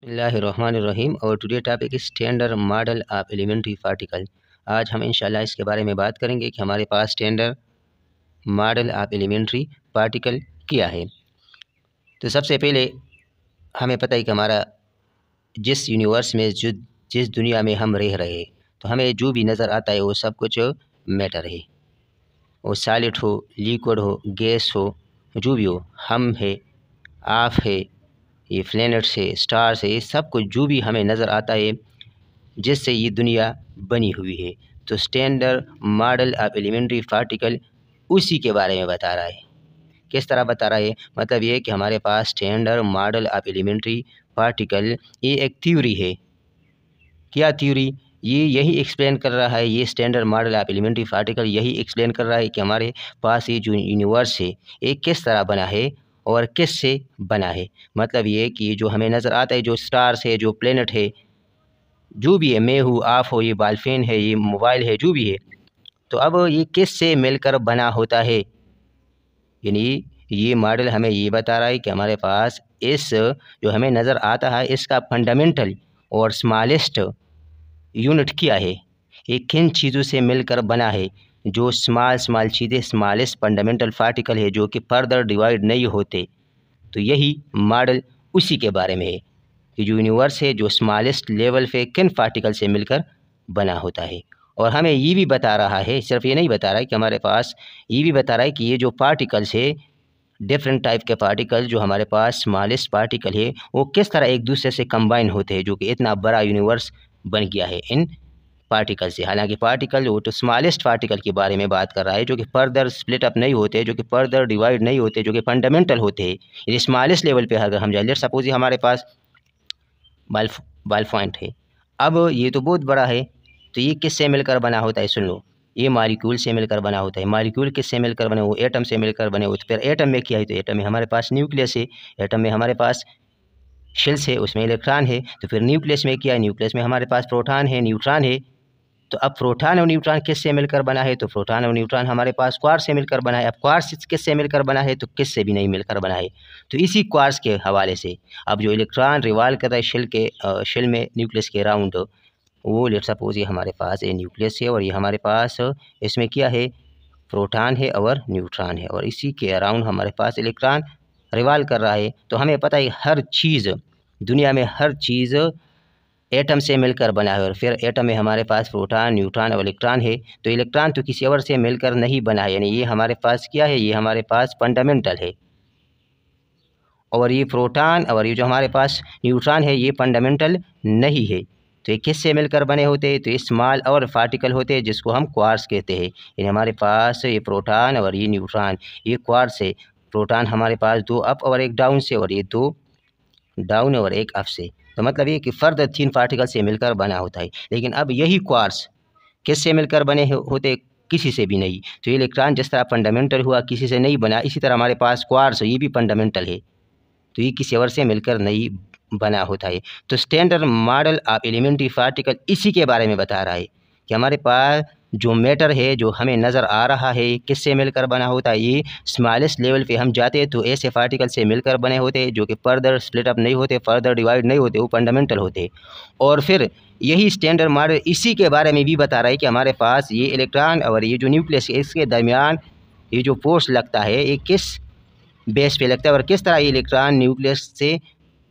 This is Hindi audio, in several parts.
बिस्मिल्लाहिर्रहमानिर्रहीम और today topic is standard model of elementary particle. आज हम इंशाल्लाह इसके बारे में बात करेंगे कि हमारे पास standard model of elementary particle क्या है। तो सबसे पहले हमें पता है कि हमारा जिस यूनिवर्स में जिस दुनिया में हम रह रहे हैं, तो हमें जो भी नज़र आता है वो सब कुछ मैटर है। वो सॉलिड हो, लिक्विड हो, गैस हो, जो भी हो, हम है, आप है, ये प्लैनेट्स है, स्टार्स है, ये सब कुछ जो भी हमें नज़र आता है जिससे ये दुनिया बनी हुई है। तो standard model of elementary particle उसी के बारे में बता रहा है। किस तरह बता रहा है? मतलब ये कि हमारे पास standard model of elementary particle ये एक थ्योरी है। क्या थ्योरी? ये यही एक्सप्लेन कर रहा है, ये standard model of elementary particle यही एक्सप्लेन कर रहा है कि हमारे पास ये जो यूनिवर्स है ये किस तरह बना है और किस से बना है। मतलब ये कि जो हमें नज़र आता है, जो स्टार्स है, जो प्लेनेट है, जो भी है, मैं हूँ, आप हो, ये बॉलफेन है, ये मोबाइल है, जो भी है, तो अब ये किस से मिलकर बना होता है। यानी ये मॉडल हमें ये बता रहा है कि हमारे पास इस जो हमें नज़र आता है इसका फंडामेंटल और स्मॉलेस्ट यूनिट क्या है, ये किन चीज़ों से मिलकर बना है। जो स्मॉल चीज़ें, स्मॉलेस्ट फंडामेंटल पार्टिकल है, जो कि फर्दर डिवाइड नहीं होते। तो यही मॉडल उसी के बारे में है कि जो यूनिवर्स है जो स्मॉलेस्ट लेवल पे किन पार्टिकल से मिलकर बना होता है। और हमें ये भी बता रहा है, सिर्फ ये नहीं बता रहा है कि हमारे पास, ये भी बता रहा है कि ये जो पार्टिकल्स है, डिफरेंट टाइप के पार्टिकल जो हमारे पास स्मॉलेस्ट पार्टिकल है, वो किस तरह एक दूसरे से कंबाइन होते हैं, जो कि इतना बड़ा यूनिवर्स बन गया है इन पार्टिकल से। हालांकि पार्टिकल वो तो स्मॉलेस्ट पार्टिकल के बारे में बात कर रहा है, जो कि फर्दर स्प्लिट अप नहीं होते, जो कि फर्दर डिवाइड नहीं होते, जो कि फंडामेंटल होते हैं। ये स्मॉलेस्ट लेवल पे अगर हम जाए, लेट्स सपोज हमारे पास बॉल पॉइंट है। अब ये तो बहुत बड़ा है, तो ये किससे मिलकर बना होता है? सुन लो, ये मॉलिक्यूल से मिलकर बना होता है। मॉलिक्यूल किससे मिलकर बने? वो एटम से मिलकर बने होते। फिर एटम में क्या है? तो एटम में हमारे पास न्यूक्लियस है, एटम में हमारे पास शेल्स है, उसमें इलेक्ट्रॉन है। तो फिर न्यूक्लियस में क्या है? न्यूक्लियस में हमारे पास प्रोटॉन है, न्यूट्रॉन है। तो अब प्रोटॉन और न्यूट्रॉन किससे मिलकर बना है? तो प्रोटॉन और न्यूट्रॉन हमारे पास क्वार्क से मिलकर बना है। अब क्वार्क किससे मिलकर बना है? तो किससे भी नहीं मिलकर बना है। तो इसी क्वार्क के हवाले से अब जो इलेक्ट्रॉन रिवॉल्व कर रहा है शेल में न्यूक्लियस के अराउंड, वो लेट्स सपोज ये हमारे पास ये न्यूक्लियस है और ये हमारे पास इसमें क्या है? प्रोटॉन है और न्यूट्रॉन है, और इसी के अराउंड हमारे पास इलेक्ट्रॉन रिवॉल्व कर रहा है। तो हमें पता है हर चीज़, दुनिया में हर चीज़ एटम से मिलकर बना है। और फिर एटम में हमारे पास प्रोटॉन, न्यूट्रॉन और इलेक्ट्रॉन है। तो इलेक्ट्रॉन तो किसी और से मिलकर नहीं बना है, यानी ये हमारे पास क्या है? ये हमारे पास फंडामेंटल है। और ये प्रोटॉन और ये जो हमारे पास न्यूट्रॉन है, ये फंडामेंटल नहीं है। तो ये किससे मिलकर बने होते हैं? तो ये स्मॉल और पार्टिकल होते हैं, जिसको हम क्वार्क्स कहते हैं। यानी हमारे पास ये प्रोटॉन और ये न्यूट्रॉन, ये क्वार्क्स है। प्रोटॉन हमारे पास 2 अप और 1 डाउन से, और ये 2 डाउन और 1 अप से। तो मतलब ये कि फर्दर 3 पार्टिकल से मिलकर बना होता है। लेकिन अब यही क्वार्क्स किससे मिलकर बने होते? किसी से भी नहीं। तो ये इलेक्ट्रॉन जिस तरह फंडामेंटल हुआ, किसी से नहीं बना, इसी तरह हमारे पास क्वार्क्स ये भी फंडामेंटल है, तो ये किसी और से मिलकर नहीं बना होता है। तो standard model of elementary particle इसी के बारे में बता रहा है कि हमारे पास जो मैटर है, जो हमें नज़र आ रहा है, किससे मिलकर बना होता है। ये स्मॉलेस्ट लेवल पे हम जाते हैं तो ऐसे पार्टिकल से मिलकर बने होते हैं, जो कि फर्दर स्प्लिट अप नहीं होते, फर्दर डिवाइड नहीं होते, वो फंडामेंटल होते। और फिर यही स्टैंडर्ड मॉडल इसी के बारे में भी बता रहा है कि हमारे पास ये इलेक्ट्रॉन और ये जो न्यूक्लियस है, इसके दरमियान ये जो फोर्स लगता है, ये किस बेस पे लगता है और किस तरह ये इलेक्ट्रॉन न्यूक्लियस से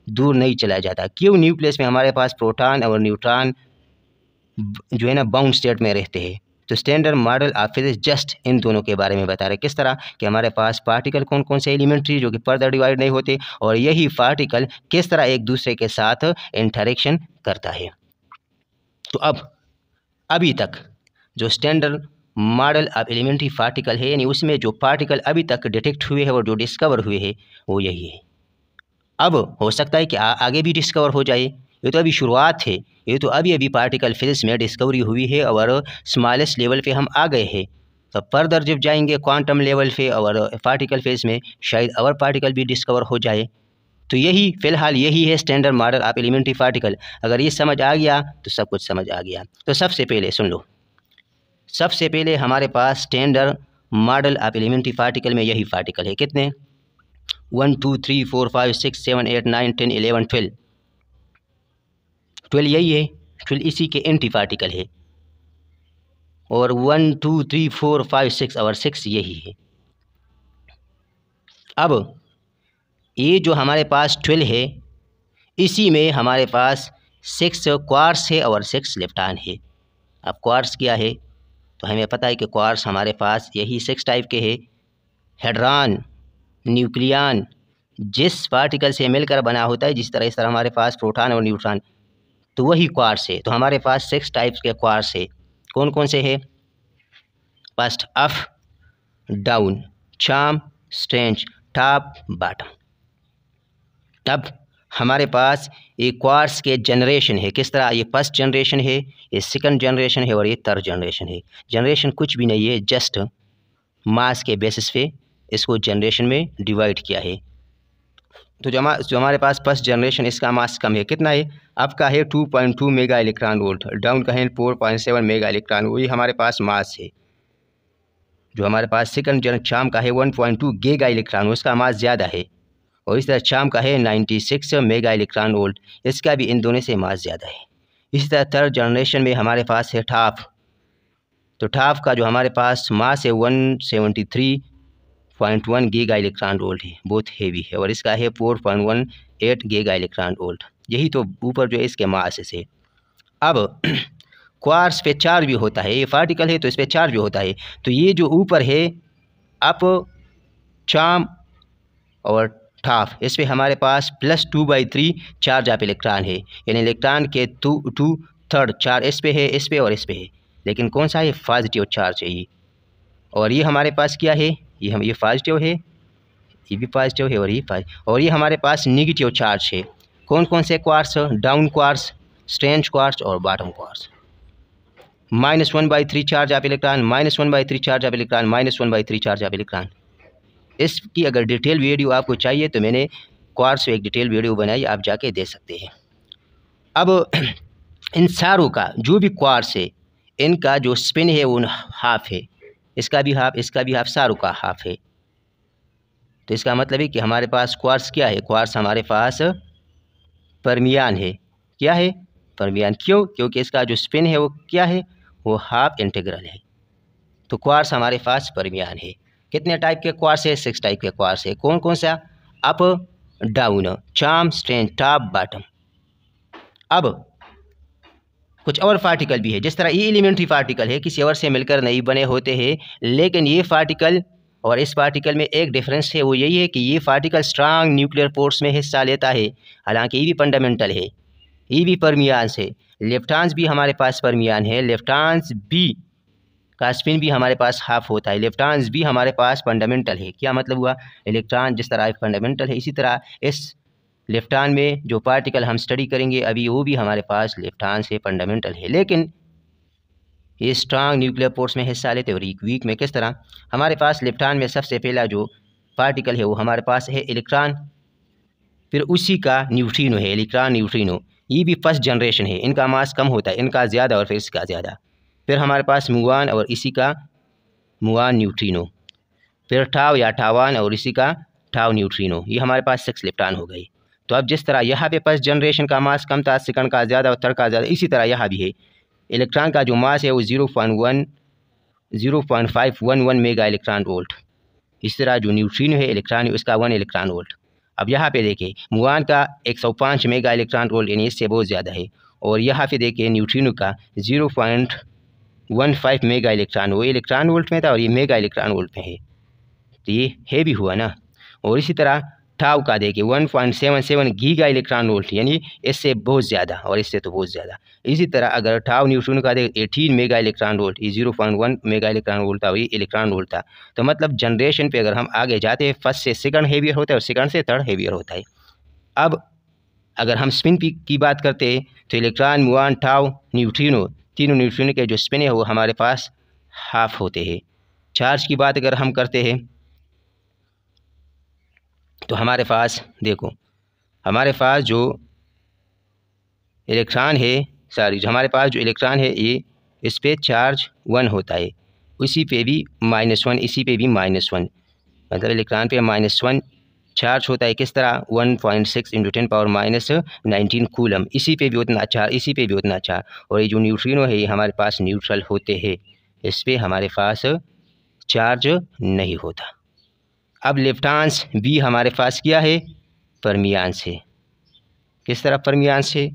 दूर नहीं चला जाता। क्यों? न्यूक्लियस में हमारे पास प्रोटॉन और न्यूट्रॉन जो है ना बाउंड स्टेट में रहते हैं। तो standard model of physics just in दोनों के बारे में बता रहे हैं। किस तरह कि हमारे पास पार्टिकल कौन कौन से एलिमेंट्री जो कि फर्दर डिवाइड नहीं होते, और यही पार्टिकल किस तरह एक दूसरे के साथ इंटरेक्शन करता है। तो अब अभी तक जो standard model of elementary particle है, यानी उसमें जो पार्टिकल अभी तक डिटेक्ट हुए हैं और जो डिस्कवर हुए हैं, वो यही है। अब हो सकता है कि आगे भी डिस्कवर हो जाए, ये तो अभी शुरुआत है। ये तो अभी अभी पार्टिकल फिजिक्स में डिस्कवरी हुई है और स्मॉलेस्ट लेवल पे हम आ गए हैं। तो फर्दर जब जाएंगे क्वांटम लेवल पे और पार्टिकल फेज में, शायद और पार्टिकल भी डिस्कवर हो जाए। तो यही फ़िलहाल यही है standard model of elementary particle. अगर ये समझ आ गया तो सब कुछ समझ आ गया। तो सबसे पहले सुन लो, सबसे पहले हमारे पास standard model of elementary particle में यही पार्टिकल है। कितने? 1 2 3 4 5 6 7 8 9 10 11 12। 12 यही है, 12 इसी के एंटी पार्टिकल है, और 1 2 3 4 5 6 और 6 यही है। अब ये जो हमारे पास 12 है, इसी में हमारे पास 6 क्वार्ट्स है और 6 लेप्टान है। अब क्वार्ट्स क्या है, तो हमें पता है कि क्वार्ट्स हमारे पास यही 6 टाइप के है। हेड्रॉन, न्यूक्लियन, जिस पार्टिकल से मिलकर बना होता है, जिस तरह इस तरह हमारे पास प्रोटॉन और न्यूट्रॉन, तो वही क्वार्ट्स है। तो हमारे पास 6 टाइप्स के क्वार्ट्स है। कौन कौन से है? First up, down, charm, strange, top, bottom. तब हमारे पास ये क्वार्ट्स के जनरेशन है। किस तरह? ये फर्स्ट जनरेशन है, ये सेकंड जनरेशन है और ये थर्ड जनरेशन है। जनरेशन कुछ भी नहीं है, जस्ट मास के बेसिस पे इसको जनरेशन में डिवाइड किया है। तो जो हमारे पास फर्स्ट जनरेशन, इसका मास कम है। कितना है? अप का है 2.2 मेगा इलेक्ट्रॉन वोल्ट, डाउन का है 4.7 मेगा इलेक्ट्रॉन, वही हमारे पास मास है। जो हमारे पास सेकंड जनरेशन चार्म का है 1.2 गीगा इलेक्ट्रॉन, उसका मास ज़्यादा है। और इस तरह चार्म का है 96 मेगा इलेक्ट्रॉन वोल्ट, इसका भी इन दोनों से मास ज़्यादा है। इसी तरह थर्ड जनरेशन में हमारे पास है टॉप। तो टॉप का जो हमारे पास मास है 173.1 गीगा इलेक्ट्रॉन वोल्ट है, बहुत हेवी है, और इसका है 4.18 गीगा इलेक्ट्रॉन वोल्ट। यही तो ऊपर जो है इसके मास से। अब क्वार्ट्स पे चार्ज भी होता है, ये पार्टिकल है तो इस पर चार्ज भी होता है। तो ये जो ऊपर है अप, चार्म और टॉप, इस पे हमारे पास +2/3 चार्ज ऑफ इलेक्ट्रॉन है, यानी इलेक्ट्रॉन के 2/3 चार्ज इस पे है, इस पे और इस पे है। लेकिन कौन सा है? पॉजिटिव चार्ज है ये। और ये हमारे पास क्या है? ये पॉजिटिव है, ये भी पॉजिटिव है, और ये पॉजिटिव, और ये हमारे पास नेगेटिव चार्ज है। कौन कौन से quarks? Down quarks, strange quarks और bottom quarks. -1/3 charge of electron, -1/3 charge of electron, -1/3 charge of electron. इसकी अगर डिटेल वीडियो आपको चाहिए तो मैंने क्वार्ट्स पे एक डिटेल वीडियो बनाई, आप जाके दे सकते हैं। अब इन सारों का जो भी क्वार्ट्स है, इनका जो स्पिन है वो हाफ है, इसका भी हाफ, इसका भी हाफ, सारों का हाफ है। तो इसका मतलब है कि हमारे पास क्वार्ट्स क्या है? क्वार्ट्स हमारे पास परमियान है। क्या है? परमियान। क्यों? क्योंकि इसका जो स्पिन है वो क्या है? वो हाफ इंटीग्रल है। तो क्वार्ट्स हमारे पास परमियान है। कितने टाइप के क्वार्ट्स है? 6 टाइप के क्वार्ट्स है। कौन कौन सा? Up, down, charm, strange, top, bottom. अब कुछ और पार्टिकल भी है, जिस तरह ये एलिमेंट्री पार्टिकल है, किसी और से मिलकर नहीं बने होते हैं, लेकिन ये पार्टिकल और इस पार्टिकल में एक डिफरेंस है, वो यही है कि ये पार्टिकल स्ट्रांग न्यूक्लियर फोर्स में हिस्सा लेता है। हालांकि ये भी फंडामेंटल है, ये भी परमियान्स है। लेफ्टांस भी हमारे पास परमियान है, लेफ्टांस बी का स्पिन भी हमारे पास हाफ होता है। लेफ्टांस भी हमारे पास फंडामेंटल है। क्या मतलब हुआ? इलेक्ट्रॉन जिस तरह फंडामेंटल है, इसी तरह इस लेफ्टान में जो पार्टिकल हम स्टडी करेंगे अभी, वो भी हमारे पास लेफ्टान से फंडामेंटल है, लेकिन ये स्ट्रांग न्यूक्लियर फोर्स में हिस्सा लेते और वीक में। किस तरह? हमारे पास लेफ्टान में सबसे पहला जो पार्टिकल है वो हमारे पास है इलेक्ट्रॉन, फिर उसी का न्यूट्रिनो है, इलेक्ट्रॉन न्यूट्रिनो। ये भी फर्स्ट जनरेशन है, इनका मास कम होता है, इनका ज़्यादा और फिर इसका ज़्यादा। फिर हमारे पास मुआन और इसी का मुआन न्यूट्रिनो, फिर टाव या टावान और इसी का टाव न्यूट्रिनो। ये हमारे पास 6 इलेक्ट्रॉन हो गई। तो अब जिस तरह यहाँ पे फर्स्ट जनरेशन का मास कम था, सेकंड का ज़्यादा और थर्ड का ज़्यादा, इसी तरह यहाँ भी है। इलेक्ट्रॉन का जो मास है वो 0.511 मेगा इलेक्ट्रॉन वोल्ट। इस तरह जो न्यूट्रिनो है इलेक्ट्रॉन है, उसका 1 इलेक्ट्रॉन वोल्ट। अब यहाँ पे देखिए मुआन का 105 मेगा इलेक्ट्रॉन वोल्ट, यानी इससे बहुत ज़्यादा है। और यहाँ पे देखिए न्यूट्रिनो का 0.15 मेगा इलेक्ट्रॉन, वो इलेक्ट्रॉन वोल्ट में था और ये मेगा इलेक्ट्रॉन वोल्ट में है, तो ये हेवी हुआ ना। और इसी तरह टाव का देखिए 1.77 गीगा इलेक्ट्रॉन वोल्ट, यानी इससे बहुत ज़्यादा और इससे तो बहुत ज़्यादा। इसी तरह अगर टाव न्यूट्रिनो का देखिए 18 मेगा इलेक्ट्रॉन वोल्ट, ये 0.1 मेगा इलेक्ट्रॉन वोल्ट था, ये इलेक्ट्रॉन वोल्ट था। तो मतलब जनरेशन पे अगर हम आगे जाते हैं, फर्स्ट से सेकंड हेवियर होता है और सेकंड से थर्ड हेवियर होता है। अब अगर हम स्पिन की बात करते हैं तो इलेक्ट्रॉन, मुआन, टाव, न्यूट्रिनो, तीनों न्यूट्रिनो के जो स्पिन है वो हमारे पास हाफ होते हैं। चार्ज की बात अगर हम करते हैं तो हमारे पास देखो, हमारे पास जो इलेक्ट्रॉन है, जो हमारे पास जो इलेक्ट्रॉन है, ये इस पे चार्ज 1 होता है, इसी पे भी -1, इसी पे भी -1, मतलब इलेक्ट्रॉन पे -1 चार्ज होता है किस तरह 1.6 × 10⁻⁻19 कूलम। इसी पे भी उतना चार्ज, इसी पे भी उतना चार्ज। और ये जो न्यूट्रिनो है ये हमारे पास न्यूट्रल होते हैं, इस पर हमारे पास चार्ज नहीं होता। अब लेफ्टांस बी हमारे पास क्या है, परमियांस है। किस तरह परमियांस है,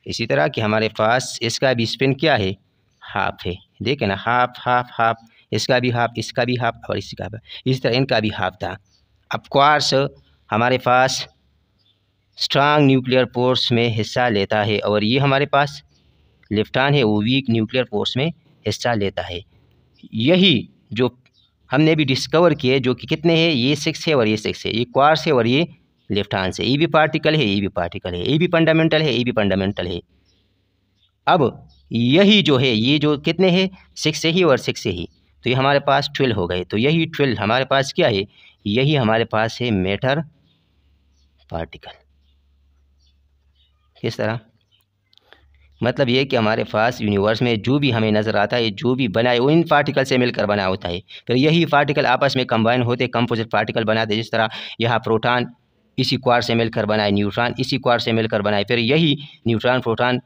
इसी तरह कि हमारे पास इसका भी स्पिन क्या है, हाफ है। देखें ना, हाफ हाफ हाफ, इसका भी हाफ, इसका भी हाफ और इसका भी, इस तरह इनका भी हाफ था। अब क्वार्ट्स हमारे पास स्ट्रांग न्यूक्लियर फोर्स में हिस्सा लेता है और ये हमारे पास लेफ्टान है वो वीक न्यूक्लियर फोर्स में हिस्सा लेता है। यही जो हमने भी डिस्कवर किए जो कि कितने हैं, ये 6 है और ये 6 है, ये क्वार्ट्स है और ये लेफ्टांस है। ये भी पार्टिकल है, ये भी पार्टिकल है, ये भी फंडामेंटल है, ये भी फंडामेंटल है। अब यही जो है, ये जो कितने हैं, 6 से ही और 6 से ही, तो ये हमारे पास 12 हो गए। तो यही 12 हमारे पास क्या है, यही हमारे पास है मैटर पार्टिकल। किस तरह, मतलब ये कि हमारे पास यूनिवर्स में जो भी हमें नज़र आता है, जो भी बना है वो इन पार्टिकल से मिलकर बना होता है। फिर यही पार्टिकल आपस में कंबाइन होते कंपोजिट पार्टिकल बनाते। जिस तरह यहाँ प्रोटॉन इसी क्वार्ट से मिलकर बनाए, न्यूट्रॉन इसी क्वार्ट से मिलकर बनाए, फिर यही न्यूट्रॉन प्रोटॉन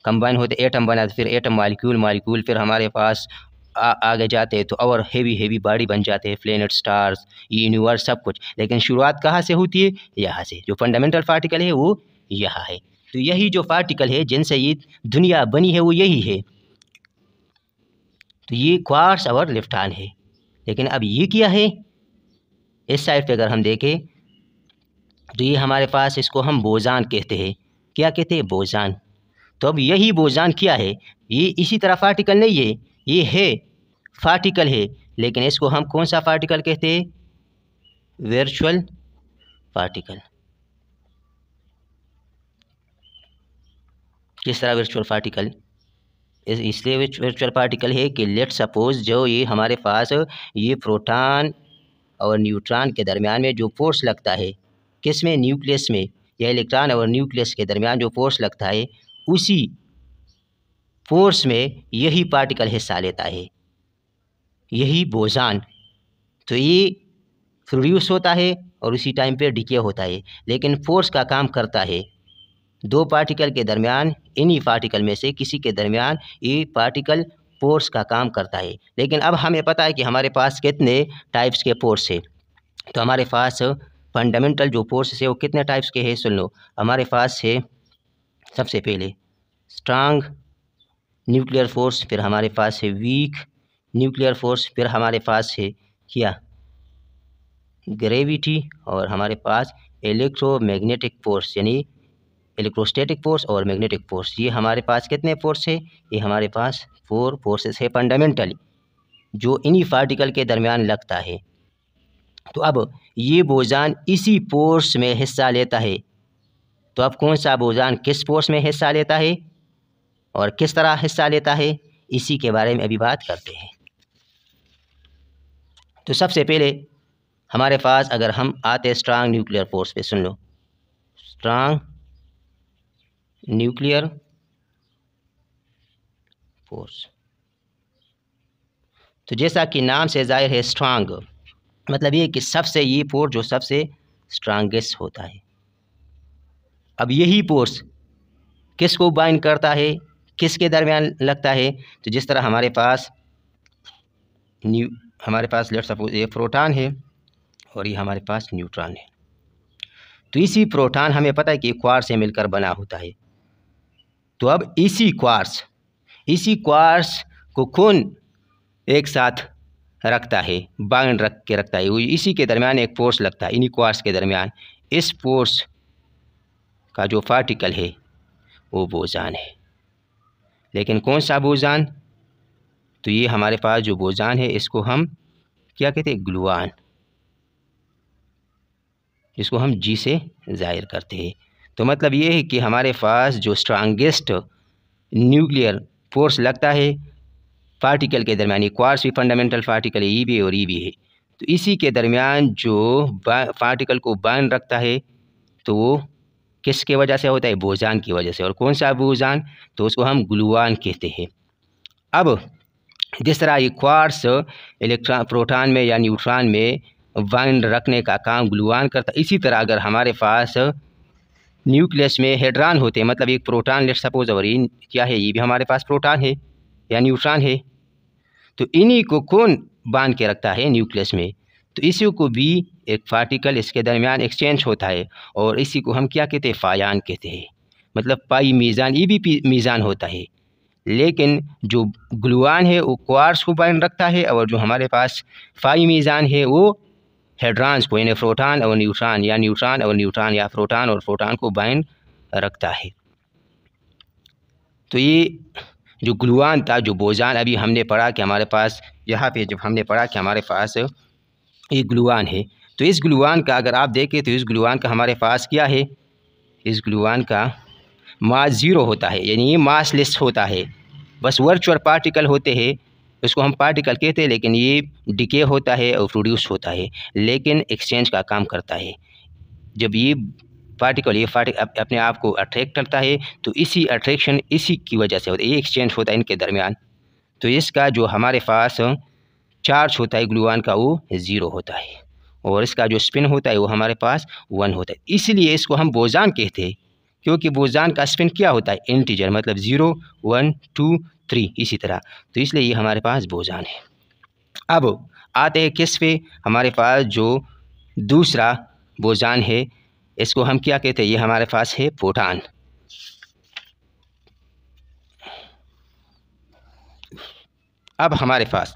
कंबाइन होते एटम बनाते, फिर एटम मालिक्यूल फिर हमारे पास आगे जाते हैं तो और हेवी बॉडी बन जाते हैं, प्लेनेट स्टार्स, ये यूनिवर्स सब कुछ। लेकिन शुरुआत कहाँ से होती है, यहाँ से। जो फंडामेंटल पार्टिकल है वो यहाँ है। तो यही जो पार्टिकल है जिनसे ये दुनिया बनी है वो यही है। तो ये क्वार्ट्स और लेफ्टान है। लेकिन अब ये क्या है, इस साइड पे अगर हम देखें तो ये हमारे पास, इसको हम बोजान कहते हैं। क्या कहते हैं, बोजान। तो अब यही बोजान क्या है, ये इसी तरह पार्टिकल नहीं है, ये है पार्टिकल है, लेकिन इसको हम कौन सा पार्टिकल कहते हैं, वर्चुअल पार्टिकल। किस तरह वर्चुअल पार्टिकल, इसलिए वर्चुअल पार्टिकल है कि लेट सपोज जो ये हमारे पास ये प्रोटॉन और न्यूट्रॉन के दरमियान में जो फोर्स लगता है, किस में, न्यूक्लियस में, या इलेक्ट्रॉन और न्यूक्लियस के दरमियान जो फोर्स लगता है, उसी फोर्स में यही पार्टिकल हिस्सा लेता है, यही बोजान। तो ये प्रोड्यूस होता है और उसी टाइम पे डिके होता है, लेकिन फोर्स का काम करता है दो पार्टिकल के दरमियान, इन्हीं पार्टिकल में से किसी के दरमियान ये पार्टिकल फोर्स का काम करता है। लेकिन अब हमें पता है कि हमारे पास कितने टाइप्स के फोर्स है। तो हमारे पास फंडामेंटल जो फोर्स है वो कितने टाइप्स के हैं, सुन लो। हमारे पास है सबसे पहले स्ट्रांग न्यूक्लियर फोर्स, फिर हमारे पास है वीक न्यूक्लियर फोर्स, फिर हमारे पास है क्या, ग्रेविटी, और हमारे पास इलेक्ट्रोमैग्नेटिक फोर्स यानी इलेक्ट्रोस्टैटिक फोर्स और मैग्नेटिक फोर्स। ये हमारे पास कितने फोर्स है, ये हमारे पास 4 फोर्सेस है फंडामेंटली, जो इन्हीं पार्टिकल के दरमियान लगता है। तो अब ये बोजान इसी फोर्स में हिस्सा लेता है। तो अब कौन सा बोजान किस फोर्स में हिस्सा लेता है और किस तरह हिस्सा लेता है, इसी के बारे में अभी बात करते हैं। तो सबसे पहले हमारे पास अगर हम आते स्ट्रांग न्यूक्लियर फोर्स पे, सुन लो, स्ट्रांग न्यूक्लियर फोर्स। तो जैसा कि नाम से जाहिर है स्ट्रांग, मतलब ये कि सबसे, ये फोर्स जो सबसे स्ट्रांगेस्ट होता है। अब यही फोर्स किसको बाइंड करता है, किसके दरमियान लगता है, तो जिस तरह हमारे पास लेट सपोज ये प्रोटॉन है और ये हमारे पास न्यूट्रॉन है। तो इसी प्रोटॉन हमें पता है कि क्वार्ट्स से मिलकर बना होता है। तो अब इसी क्वार्ट्स को कौन एक साथ रखता है, बाइंड रखता है, इसी के दरमियान एक फोर्स लगता है, इन्हीं क्वार्ट्स के दरमियान। इस फोर्स का जो पार्टिकल है वो बोजान है। लेकिन कौन सा बोजान, तो ये हमारे पास जो बोजान है इसको हम क्या कहते हैं, ग्लूऑन, जिसको हम जी से जाहिर करते हैं। तो मतलब ये है कि हमारे पास जो स्ट्रांगेस्ट न्यूक्लियर फोर्स लगता है पार्टिकल के दरमियान, ये क्वार्ट्स भी फंडामेंटल पार्टिकल है, ई भी और ई भी है, तो इसी के दरमियान जो पार्टिकल को बाइंड रखता है तो वो किसके वजह से होता है, बोजान की वजह से। और कौन सा बोजान, तो उसको हम ग्लूऑन कहते हैं। अब जिस तरह ये क्वार्ट्स इलेक्ट्रॉन प्रोटॉन में या न्यूट्रॉन में बाइंड रखने का काम ग्लूऑन करता है। इसी तरह अगर हमारे पास न्यूक्लियस में हेड्रॉन होते हैं, मतलब एक प्रोटॉन लेट सपोज, और ये क्या है, ये भी हमारे पास प्रोटॉन है या न्यूट्रॉन है, तो इन्हीं को कौन बांध के रखता है न्यूक्लियस में, तो इसी को भी एक पार्टिकल इसके दरमियान एक्सचेंज होता है, और इसी को हम क्या कहते हैं, फायान कहते हैं। मतलब पाई मीज़ान, ये भी मीज़ान होता है, लेकिन जो ग्लूऑन है वो क्वार्ट्ज को बाइंड रखता है, और जो हमारे पास फाई मीज़ान है वो हेड्रॉन्स को, यानी प्रोटॉन और न्यूट्रॉन या न्यूट्रॉन और न्यूट्रॉन या प्रोटॉन और प्रोटॉन को बाइंड रखता है। तो ये जो ग्लूऑन था, जो बोजान अभी हमने पढ़ा कि हमारे पास यहाँ पे जब हमने पढ़ा कि हमारे पास ये ग्लूऑन है, तो इस ग्लूऑन का अगर आप देखें तो इस ग्लूऑन का हमारे पास क्या है, इस ग्लूऑन का मास ज़ीरो होता है, यानी ये मासलेस होता है, बस वर्चुअल पार्टिकल होते हैं, उसको हम पार्टिकल कहते हैं, लेकिन ये डिके होता है और प्रोड्यूस होता है, लेकिन एक्सचेंज का काम करता है। जब ये पार्टिकल अपने आप को अट्रैक्ट करता है, तो इसी अट्रैक्शन इसी की वजह से होता है, ये एक्सचेंज होता है इनके दरमियान। तो इसका जो हमारे पास चार्ज होता है ग्लूऑन का वो ज़ीरो होता है, और इसका जो स्पिन होता है वो हमारे पास 1 होता है। इसलिए इसको हम बोजान कहते हैं, क्योंकि बोजान का स्पिन क्या होता है, इंटीजर, मतलब 0 1 2 3 इसी तरह, तो इसलिए ये हमारे पास बोजान है। अब आते हैं किस पे, हमारे पास जो दूसरा बोजान है इसको हम क्या कहते हैं, ये हमारे पास है प्रोटॉन। अब हमारे पास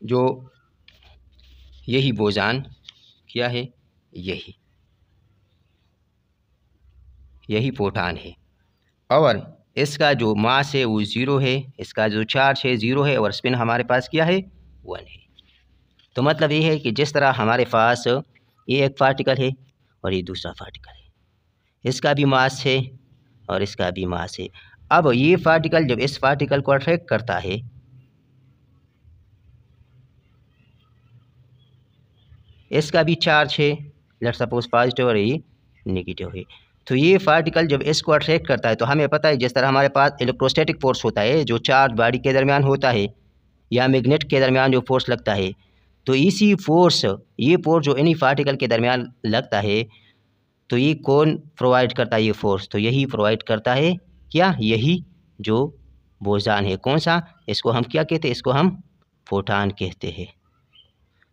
जो यही बोजान क्या है, यही प्रोटॉन है, और इसका जो मास है वो 0 है, इसका जो चार्ज है 0 है, और स्पिन हमारे पास क्या है, 1 है। तो मतलब ये है कि जिस तरह हमारे पास ये एक पार्टिकल है और ये दूसरा पार्टिकल है, इसका भी मास है और इसका भी मास है। अब ये पार्टिकल जब इस पार्टिकल को अट्रैक्ट करता है, इसका भी चार्ज है, लेट सपोज पॉजिटिव और ये नेगेटिव है, तो ये पार्टिकल जब इसको अट्रैक्ट करता है, तो हमें पता है जिस तरह हमारे पास इलेक्ट्रोस्टैटिक फोर्स होता है जो चार्ज बॉडी के दरमियान होता है, या मैग्नेट के दरमियान जो फोर्स लगता है, तो इसी फोर्स, ये फोर्स जो इन्हीं पार्टिकल के दरमियान लगता है, तो ये कौन प्रोवाइड करता है, ये फोर्स तो यही प्रोवाइड करता है, क्या, यही जो बोजान है। कौन सा, इसको हम क्या कहते हैं, इसको हम प्रोटॉन कहते हैं।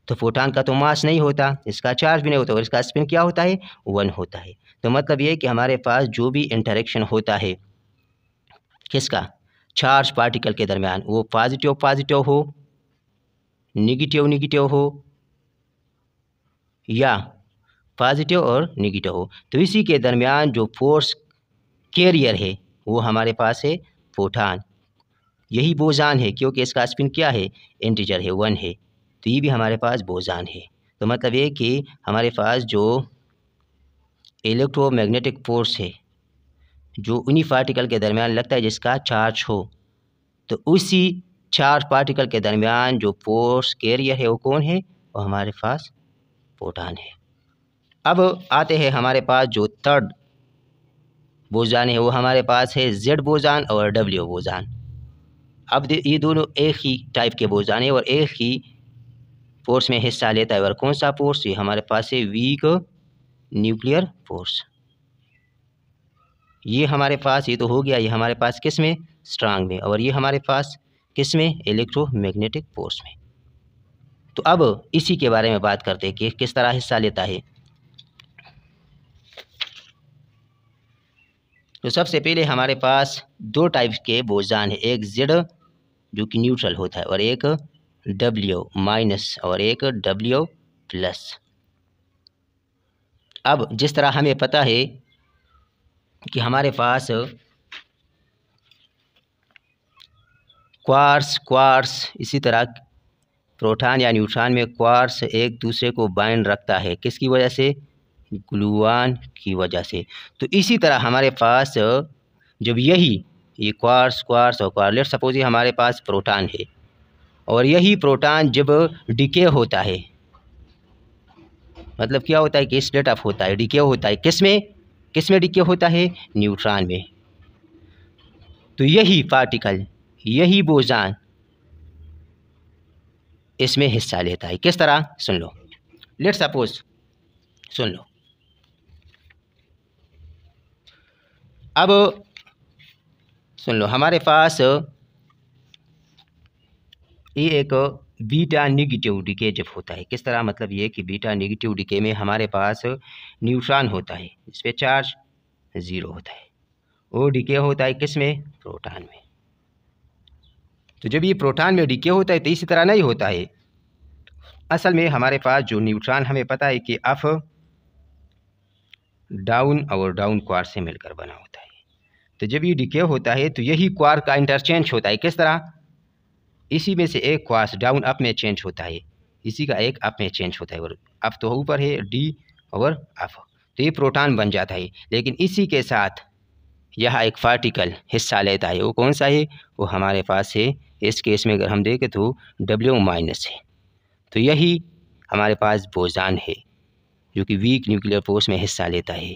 तो प्रोटॉन का तो मास नहीं होता, इसका चार्ज भी नहीं होता, और इसका स्पिन क्या होता है, 1 होता है। तो मतलब ये कि हमारे पास जो भी इंटरेक्शन होता है किसका, चार्ज पार्टिकल के दरमियान, वो पॉजिटिव पॉजिटिव हो, नेगेटिव नेगेटिव हो, या पॉजिटिव और नेगेटिव हो, तो इसी के दरमियान जो फोर्स कैरियर है वो हमारे पास है प्रोटॉन। यही बोजान है, क्योंकि इसका स्पिन क्या है, इंटीजर है, 1 है, तो ये भी हमारे पास बोजान है। तो मतलब ये कि हमारे पास जो इलेक्ट्रोमैग्नेटिक फोर्स है जो उन्हीं पार्टिकल के दरमियान लगता है जिसका चार्ज हो, तो उसी चार्ज पार्टिकल के दरमियान जो फोर्स कैरियर है वो कौन है, वो हमारे पास प्रोटॉन है। अब आते हैं हमारे पास जो थर्ड बोजान है, वो हमारे पास है जेड बोजान और डब्ल्यू बोजान। अब ये दोनों एक ही टाइप के बोजान है और एक ही फोर्स में हिस्सा लेता है, और कौन सा फोर्स, ये हमारे पास है वीक न्यूक्लियर फोर्स। ये हमारे पास, ये तो हो गया, ये हमारे पास किस में, स्ट्रांग में, और ये हमारे पास किस में, इलेक्ट्रोमैग्नेटिक फोर्स में। तो अब इसी के बारे में बात करते हैं कि किस तरह हिस्सा लेता है। तो सबसे पहले हमारे पास 2 टाइप के बोजान है, एक जेड जो कि न्यूट्रल होता है, और एक डब्ल्यू माइनस और एक डब्ल्यू प्लस। अब जिस तरह हमें पता है कि हमारे पास क्वार्ट्स इसी तरह प्रोटॉन या न्यूट्रॉन में क्वार्ट्स एक दूसरे को बाइंड रखता है, किसकी वजह से, ग्लूऑन की वजह से। तो इसी तरह हमारे पास जब ये क्वार्ट्स और क्वार्लेट, सपोज ये हमारे पास प्रोटॉन है, और यही प्रोटॉन जब डिके होता है, मतलब क्या होता है कि स्प्लिट अप होता है, डिके होता है, किस में डिके होता है, न्यूट्रॉन में। तो यही पार्टिकल, यही बोजान इसमें हिस्सा लेता है। किस तरह, सुन लो। लेट्स सपोज, सुन लो, अब सुन लो, हमारे पास ये एक बीटा नेगेटिव डीके जब होता है। किस तरह, मतलब ये कि बीटा नेगेटिव डीके में हमारे पास न्यूट्रॉन होता है, इस पर चार्ज 0 होता है। वो डीके होता है किस में, प्रोटॉन में। तो जब ये प्रोटॉन में डीके होता है तो इसी तरह नहीं होता है। असल में हमारे पास जो न्यूट्रॉन, हमें पता है कि अप डाउन और डाउन क्वार्क से मिलकर बना होता है। तो जब ये डीके होता है तो यही क्वार्क का इंटरचेंज होता है। किस तरह, इसी में से एक क्वार्क डाउन अप में चेंज होता है, इसी का एक अप में चेंज होता है, और अप तो ऊपर है डी और अप, तो ये प्रोटॉन बन जाता है। लेकिन इसी के साथ यह एक पार्टिकल हिस्सा लेता है। वो कौन सा है, वो हमारे पास है, इस केस में अगर हम देखें तो W- है। तो यही हमारे पास बोजान है जो कि वीक न्यूक्लियर फोर्स में हिस्सा लेता है।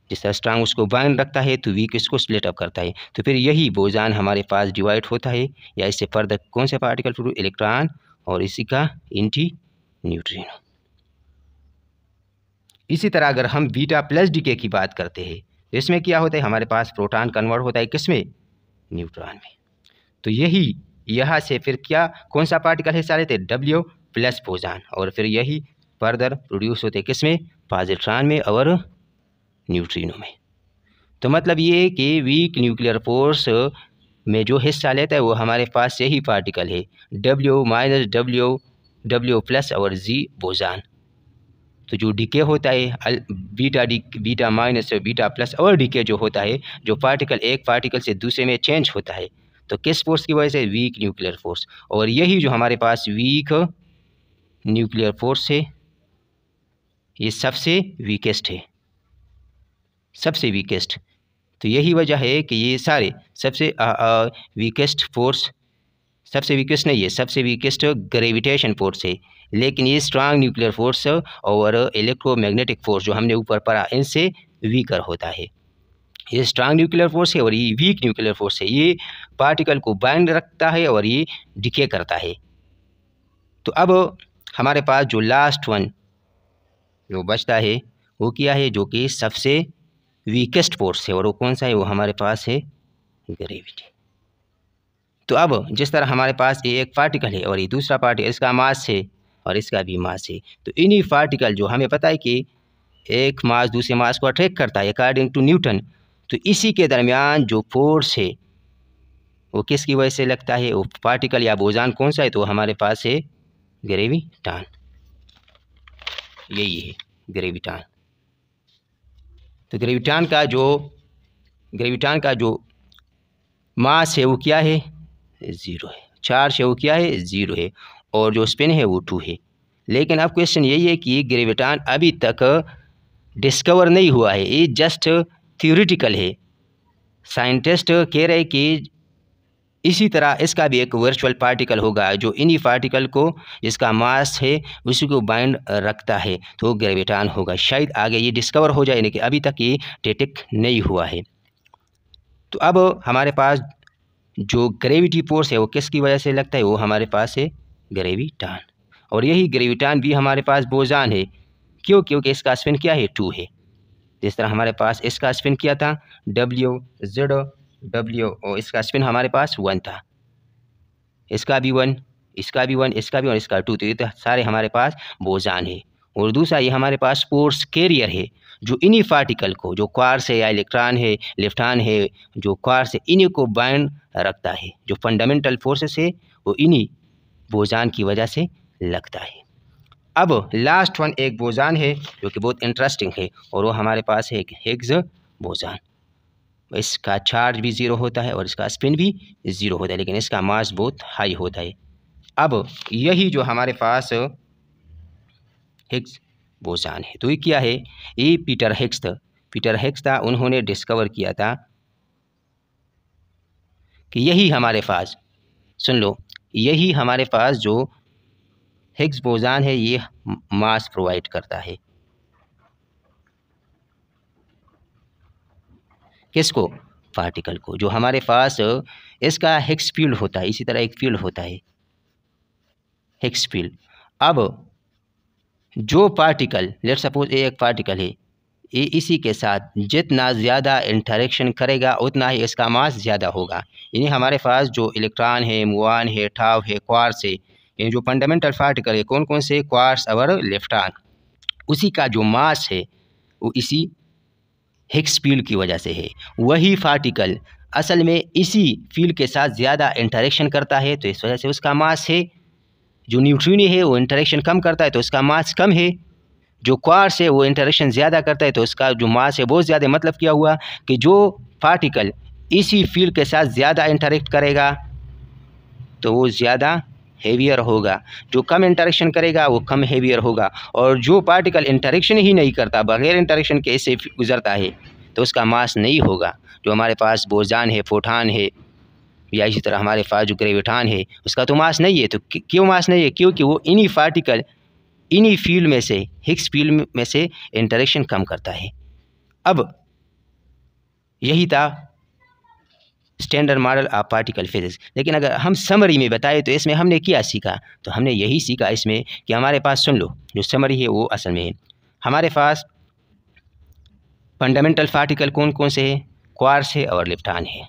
जिस तरह स्ट्रांग उसको बाइंड रखता है तो वीक इसको स्प्लिट अप करता है। तो फिर यही बोजान हमारे पास डिवाइड होता है, या इससे फर्दर कौन से पार्टिकल, फिर इलेक्ट्रॉन और इसी का एंटी न्यूट्रिनो। इसी तरह अगर हम बीटा प्लस डीके की बात करते हैं तो इसमें क्या होता है, हमारे पास प्रोटॉन कन्वर्ट होता है किस में, न्यूट्रॉन में। तो यही यहाँ से फिर क्या, कौन सा पार्टिकल हिस्सा लेते हैं, W+ बोजान, और फिर यही फर्दर प्रोड्यूस होते किस में, पॉजिट्रॉन में और न्यूट्रिनो में। तो मतलब ये कि वीक न्यूक्लियर फोर्स में जो हिस्सा लेता है वो हमारे पास यही पार्टिकल है, W- और Z बोजान। तो जो डीके होता है बीटा माइनस बीटा प्लस और डीके जो होता है, जो पार्टिकल एक पार्टिकल से दूसरे में चेंज होता है, तो किस फोर्स की वजह से, वीक न्यूक्लियर फोर्स। और यही जो हमारे पास वीक न्यूक्लियर फोर्स है, ये सबसे वीकेस्ट है, सबसे वीकेस्ट। तो यही वजह है कि ये सारे सबसे वीकेस्ट फोर्स, सबसे वीकेस्ट नहीं है, सबसे वीकेस्ट ग्रेविटेशन फोर्स है। लेकिन ये स्ट्रांग न्यूक्लियर फोर्स और इलेक्ट्रोमैग्नेटिक फोर्स जो हमने ऊपर पढ़ा, इनसे वीकर होता है। ये स्ट्रांग न्यूक्लियर फोर्स है और ये वीक न्यूक्लियर फोर्स है। ये पार्टिकल को बाइंड रखता है और ये डिके करता है। तो अब हमारे पास जो लास्ट वन जो बचता है वो क्या है, जो कि सबसे वीकेस्ट फोर्स है, और वो कौन सा है, वो हमारे पास है ग्रेविटी। तो अब जिस तरह हमारे पास ये एक पार्टिकल है और ये दूसरा पार्टिकल, इसका मास है और इसका भी मास है, तो इन्हीं पार्टिकल जो हमें पता है कि एक मास दूसरे मास को अट्रैक्ट करता है अकॉर्डिंग टू न्यूटन, तो इसी के दरमियान जो फोर्स है वो किसकी वजह से लगता है, वो पार्टिकल या बोजान कौन सा है, तो हमारे पास है ग्रेविटान। यही है ग्रेविटान। तो ग्रेविटान का जो मास है वो क्या है, 0 है। चार्ज है वो क्या है, 0 है। और जो स्पिन है वो 2 है। लेकिन अब क्वेश्चन यही है कि ग्रेविटान अभी तक डिस्कवर नहीं हुआ है, ये जस्ट थ्योरेटिकल है। साइंटिस्ट कह रहे हैं कि इसी तरह इसका भी एक वर्चुअल पार्टिकल होगा जो इन्हीं पार्टिकल को, जिसका मास है उसी को बाइंड रखता है, तो ग्रेविटान होगा। शायद आगे ये डिस्कवर हो जाए, लेकिन अभी तक ये डिटेक्ट नहीं हुआ है। तो अब हमारे पास जो ग्रेविटी फोर्स है वो किसकी वजह से लगता है, वो हमारे पास है ग्रेविटान। और यही ग्रेविटान भी हमारे पास बोजान है। क्यों, क्योंकि इसका स्पिन क्या है, 2 है। जिस तरह हमारे पास इसका स्पिन किया था W और इसका स्पिन हमारे पास 1 था, इसका भी 1, इसका भी 1, इसका भी 1, इसका 2, तो ये तो सारे हमारे पास बोजान है। और दूसरा ये हमारे पास फोर्स कैरियर है, जो इन्हीं पार्टिकल को, जो क्वार्क्स है या इलेक्ट्रॉन है, लेफ्टॉन है, जो क्वार्क्स है, इन्हीं को बाइंड रखता है। जो फंडामेंटल फोर्सेस है वो इन्हीं बोजान की वजह से लगता है। अब लास्ट वन एक बोजान है जो कि बहुत इंटरेस्टिंग है, और वो हमारे पास है एक हिग्स बोजान। इसका चार्ज भी 0 होता है और इसका स्पिन भी 0 होता है, लेकिन इसका मास बहुत हाई होता है। अब यही जो हमारे पास हिग्स बोजान है, तो ये क्या है, ये पीटर हिग्स था। उन्होंने डिस्कवर किया था कि यही हमारे पास, सुन लो, यही हमारे पास जो हिग्स बोजान है ये मास प्रोवाइड करता है। किसको, पार्टिकल को। जो हमारे पास इसका हिग्स फील्ड होता है, इसी तरह एक फील्ड होता है, हिग्स फील्ड। अब जो पार्टिकल, लेट सपोज एक पार्टिकल है, ये इसी के साथ जितना ज़्यादा इंटरेक्शन करेगा उतना ही इसका मास ज़्यादा होगा। यानी हमारे पास जो इलेक्ट्रॉन है, मुऑन है, टाउ है, क्वार्ट्स है, ये जो फंडामेंटल पार्टिकल है कौन कौन से, क्वार्ट्स और इलेक्ट्रॉन, उसी का जो मास है वो इसी हिग्स फील्ड की वजह से है। वही पार्टिकल असल में इसी फील्ड के साथ ज़्यादा इंटरेक्शन करता है तो इस वजह से उसका मास है। जो न्यूट्रिनो है वो इंटरेक्शन कम करता है तो उसका मास कम है। जो क्वार्ट्स है वो इंटरेक्शन ज़्यादा करता है तो उसका जो मास है बहुत ज़्यादा। मतलब क्या हुआ कि जो पार्टिकल इसी फील्ड के साथ ज़्यादा इंटरेक्ट करेगा तो वो ज़्यादा हेवियर होगा, जो कम इंटरेक्शन करेगा वो कम हेवियर होगा, और जो पार्टिकल इंटरेक्शन ही नहीं करता, बगैर इंटरेक्शन के इससे गुजरता है तो उसका मास नहीं होगा। जो हमारे पास बोजान है, फोटान है, या इसी तरह हमारे पास जो ग्रेविटॉन है उसका तो मास नहीं है। तो क्यों मास नहीं है? क्योंकि वो इन्हीं पार्टिकल इन्हीं फील्ड में से, हिग्स फील्ड में से इंटरेक्शन कम करता है। अब यही था standard model of particle physics. लेकिन अगर हम समरी में बताएं तो इसमें हमने क्या सीखा, तो हमने यही सीखा इसमें कि हमारे पास, सुन लो, जो समरी है वो असल में है, हमारे पास फंडामेंटल पार्टिकल कौन कौन से हैं, क्वार्ट्स है और लेप्टॉन है।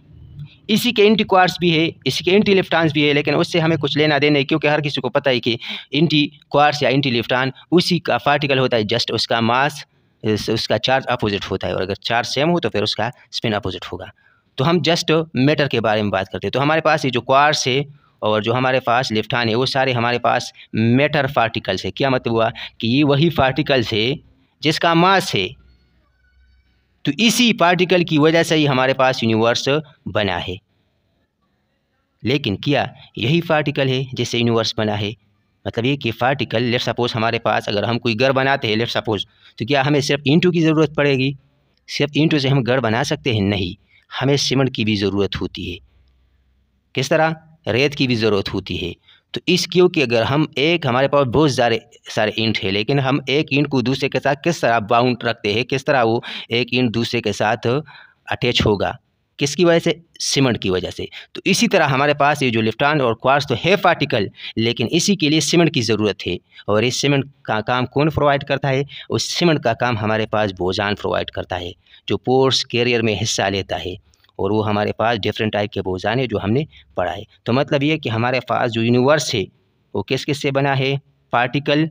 इसी के एंटी क्वार्ट्स भी है, इसी के एंटी लेप्टॉन्स भी है, लेकिन उससे हमें कुछ लेना देना है, क्योंकि हर किसी को पता है कि एंटी क्वार्ट्स या एंटी लेप्टॉन उसी का पार्टिकल होता है, जस्ट उसका मास, उसका चार्ज अपोजिट होता है, और अगर चार्ज सेम हो तो फिर उसका स्पिन अपोजिट होगा। तो हम जस्ट मैटर के बारे में बात करते हैं। तो हमारे पास ये जो क्वार्ट्स है और जो हमारे पास लेप्टॉन है वो सारे हमारे पास मैटर पार्टिकल्स है। क्या मतलब हुआ कि ये वही पार्टिकल्स है जिसका मास है, तो इसी पार्टिकल की वजह से ही हमारे पास यूनिवर्स बना है। लेकिन क्या यही पार्टिकल है जिससे यूनिवर्स बना है? मतलब ये कि पार्टिकल, लेट सपोज हमारे पास अगर हम कोई घर बनाते हैं, लेट सपोज, तो क्या हमें सिर्फ ईंटों की ज़रूरत पड़ेगी? सिर्फ ईंटों से हम घर बना सकते हैं? नहीं, हमें सीमेंट की भी ज़रूरत होती है। किस तरह? रेत की भी ज़रूरत होती है। तो इस क्योंकि अगर हम हमारे पास बहुत सारे ईंट है, लेकिन हम एक ईंट को दूसरे के साथ किस तरह बाउंड रखते हैं, किस तरह वो एक ईंट दूसरे के साथ अटैच होगा, किसकी वजह से? सीमेंट की वजह से। तो इसी तरह हमारे पास ये जो लेप्टॉन और क्वार्ट्स तो है पार्टिकल, लेकिन इसी के लिए सीमेंट की ज़रूरत है, और इस सीमेंट का काम कौन प्रोवाइड करता है? उस सीमेंट का काम हमारे पास बोजान प्रोवाइड करता है, जो पोर्स कैरियर में हिस्सा लेता है, और वो हमारे पास डिफरेंट टाइप के बोजान है जो हमने पढ़ा है। तो मतलब ये कि हमारे पास जो यूनिवर्स है वो किस किस से बना है? Particle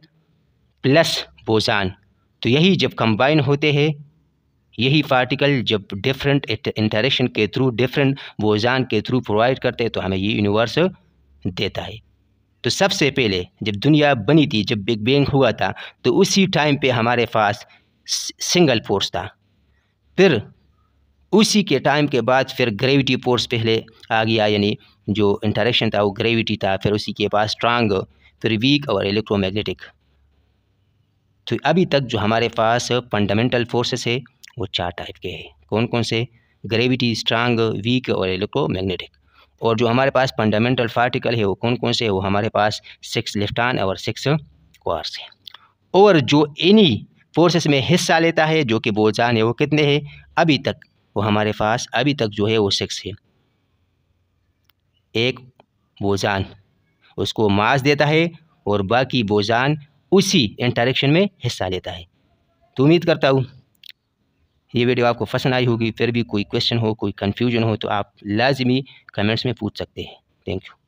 plus boson. तो यही जब कंबाइन होते हैं, यही पार्टिकल जब डिफरेंट इंटरेक्शन के थ्रू, डिफरेंट बोजान के थ्रू प्रोवाइड करते हैं, तो हमें ये यूनिवर्स देता है। तो सबसे पहले जब दुनिया बनी थी, जब बिग बैंग हुआ था, तो उसी टाइम पे हमारे पास सिंगल फोर्स था। फिर उसी के टाइम के बाद फिर ग्रेविटी फोर्स पहले आ गया, यानी जो इंटरेक्शन था वो ग्रेविटी था। फिर उसी के बाद स्ट्रांग, फिर वीक और इलेक्ट्रोमैग्नेटिक। तो अभी तक जो हमारे पास फंडामेंटल फोर्सेस है वो 4 टाइप के हैं। कौन कौन से? ग्रेविटी, स्ट्रांग, वीक और इलेक्ट्रोमैग्नेटिक। और जो हमारे पास फंडामेंटल पार्टिकल है वो कौन कौन से है? वो हमारे पास 6 लेप्टॉन और 6 क्वार्ट्स है। और जो इन्हीं फोर्सेस में हिस्सा लेता है, जो कि बोजान है, वो कितने हैं अभी तक? वो हमारे पास अभी तक जो है वो 6 है। एक बोजान उसको मास देता है और बाकी बोजान उसी इंटरेक्शन में हिस्सा लेता है। तो उम्मीद करता हूँ ये वीडियो आपको पसंद आई होगी। फिर भी कोई क्वेश्चन हो, कोई कन्फ्यूजन हो तो आप लाजमी कमेंट्स में पूछ सकते हैं। Thank you.